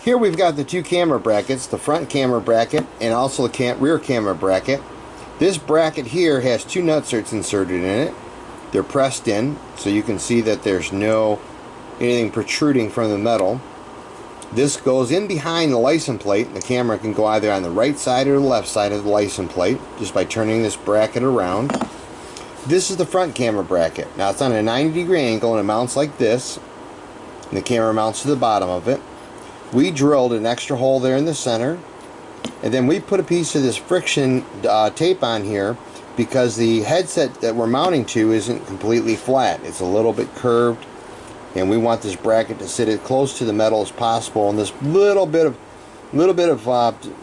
Here we've got the two camera brackets, the front camera bracket and also the rear camera bracket. This bracket here has two nutsets inserted in it. They're pressed in, so you can see that there's no anything protruding from the metal. This goes in behind the license plate. The camera can go either on the right side or the left side of the license plate just by turning this bracket around. This is the front camera bracket. Now it's on a 90-degree angle and it mounts like this. And the camera mounts to the bottom of it. We drilled an extra hole there in the center, and then we put a piece of this friction tape on here because the headset that we're mounting to isn't completely flat. It's a little bit curved, and we want this bracket to sit as close to the metal as possible. And this little bit of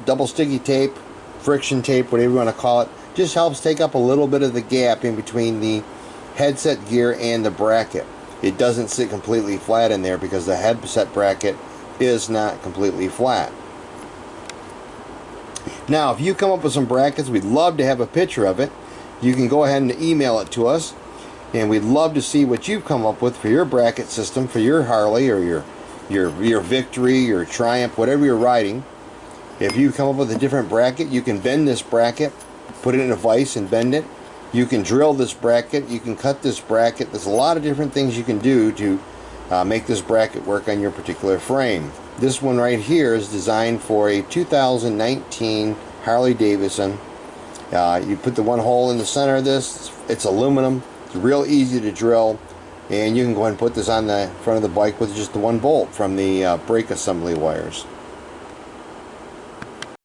double sticky tape, friction tape, whatever you want to call it, just helps take up a little bit of the gap in between the headset gear and the bracket. It doesn't sit completely flat in there because the headset bracket is not completely flat. Now, if you come up with some brackets, we'd love to have a picture of it. You can go ahead and email it to us, and we'd love to see what you've come up with for your bracket system for your Harley or your Victory, your Triumph, whatever you're riding. If you come up with a different bracket, you can bend this bracket, put it in a vise and bend it. You can drill this bracket, you can cut this bracket. There's a lot of different things you can do to make this bracket work on your particular frame. This one right here is designed for a 2019 Harley Davidson. You put the one hole in the center of this. It's aluminum. It's real easy to drill, and you can go ahead and put this on the front of the bike with just the one bolt from the brake assembly wires.